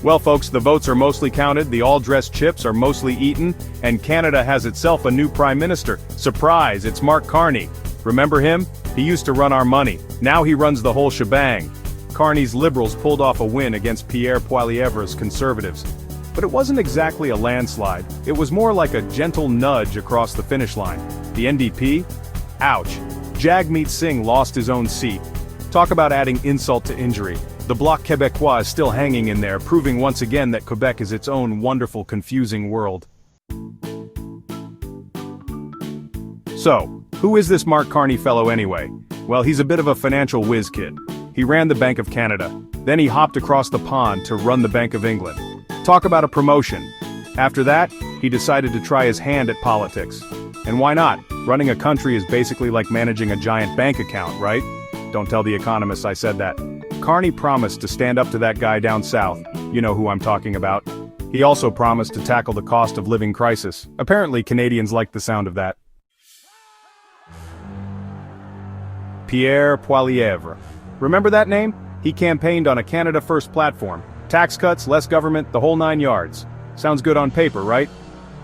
Well folks, the votes are mostly counted, the all-dressed chips are mostly eaten, and Canada has itself a new Prime Minister. Surprise, it's Mark Carney. Remember him? He used to run our money. Now he runs the whole shebang. Carney's Liberals pulled off a win against Poilievre's Conservatives. But it wasn't exactly a landslide, it was more like a gentle nudge across the finish line. The NDP? Ouch. Jagmeet Singh lost his own seat. Talk about adding insult to injury. The Bloc Québécois is still hanging in there, proving once again that Quebec is its own wonderful, confusing world. So, who is this Mark Carney fellow anyway? Well, he's a bit of a financial whiz kid. He ran the Bank of Canada. Then he hopped across the pond to run the Bank of England. Talk about a promotion. After that, he decided to try his hand at politics. And why not? Running a country is basically like managing a giant bank account, right? Don't tell the economists I said that. Carney promised to stand up to that guy down south. You know who I'm talking about. He also promised to tackle the cost of living crisis. Apparently Canadians like the sound of that. Pierre Poilievre. Remember that name? He campaigned on a Canada First platform. Tax cuts, less government, the whole 9 yards. Sounds good on paper, right?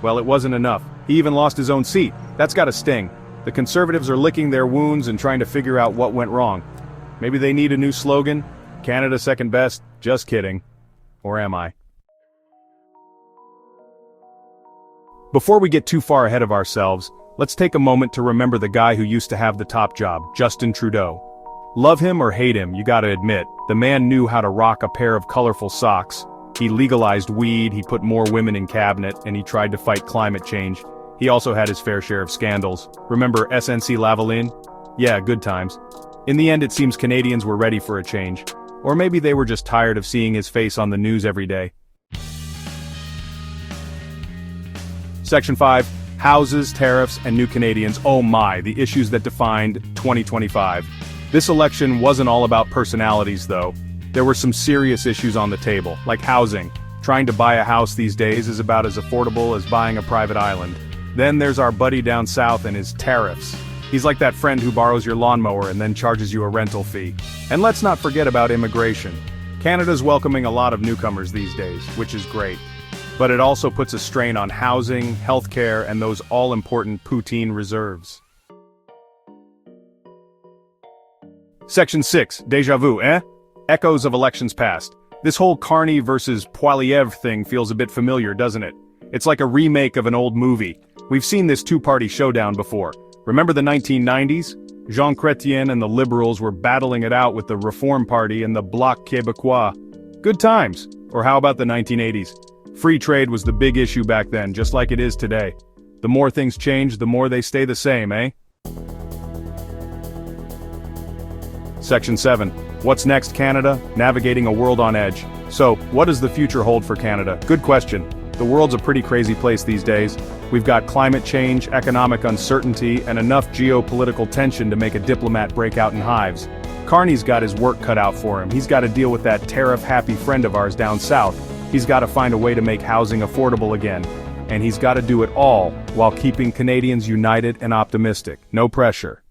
Well, it wasn't enough. He even lost his own seat. That's gotta sting. The Conservatives are licking their wounds and trying to figure out what went wrong. Maybe they need a new slogan? Canada second best? Just kidding. Or am I? Before we get too far ahead of ourselves, let's take a moment to remember the guy who used to have the top job, Justin Trudeau. Love him or hate him, you gotta admit, the man knew how to rock a pair of colorful socks. He legalized weed, he put more women in cabinet, and he tried to fight climate change. He also had his fair share of scandals. Remember SNC-Lavalin? Yeah, good times. In the end, it seems Canadians were ready for a change. Or maybe they were just tired of seeing his face on the news every day. Section 5. Houses, tariffs, and new Canadians. Oh my, the issues that defined 2025. This election wasn't all about personalities though. There were some serious issues on the table, like housing. Trying to buy a house these days is about as affordable as buying a private island. Then there's our buddy down south and his tariffs. He's like that friend who borrows your lawnmower and then charges you a rental fee. And let's not forget about immigration. Canada's welcoming a lot of newcomers these days, which is great. But it also puts a strain on housing, healthcare, and those all-important poutine reserves. Section 6. Déjà vu, eh? Echoes of elections past. This whole Carney versus Poilievre thing feels a bit familiar, doesn't it? It's like a remake of an old movie. We've seen this two-party showdown before. Remember the 1990s? Jean Chrétien and the Liberals were battling it out with the Reform Party and the Bloc Québécois. Good times. Or how about the 1980s? Free trade was the big issue back then, just like it is today. The more things change, the more they stay the same, eh? Section 7. What's next, Canada? Navigating a world on edge. So, what does the future hold for Canada? Good question. The world's a pretty crazy place these days. We've got climate change, economic uncertainty, and enough geopolitical tension to make a diplomat break out in hives. Carney's got his work cut out for him. He's got to deal with that tariff-happy friend of ours down south. He's got to find a way to make housing affordable again. And he's got to do it all while keeping Canadians united and optimistic. No pressure.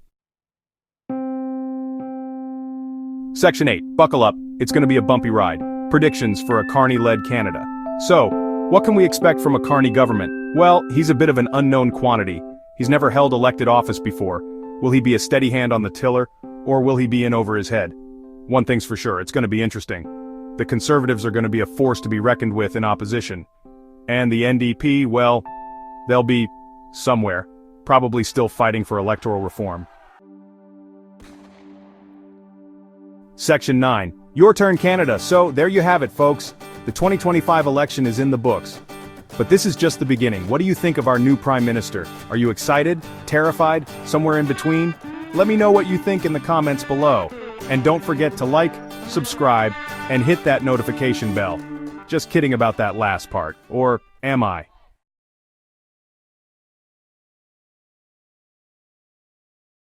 Section 8. Buckle up. It's going to be a bumpy ride. Predictions for a Carney-led Canada. So, what can we expect from a Carney government? Well, he's a bit of an unknown quantity. He's never held elected office before. Will he be a steady hand on the tiller, or will he be in over his head? One thing's for sure, it's going to be interesting. The Conservatives are going to be a force to be reckoned with in opposition. And the NDP, well, they'll be somewhere, probably still fighting for electoral reform. Section 9. Your turn, Canada. So, there you have it, folks. The 2025 election is in the books. But this is just the beginning. What do you think of our new Prime Minister? Are you excited? Terrified? Somewhere in between? Let me know what you think in the comments below. And don't forget to like, subscribe, and hit that notification bell. Just kidding about that last part. Or am I?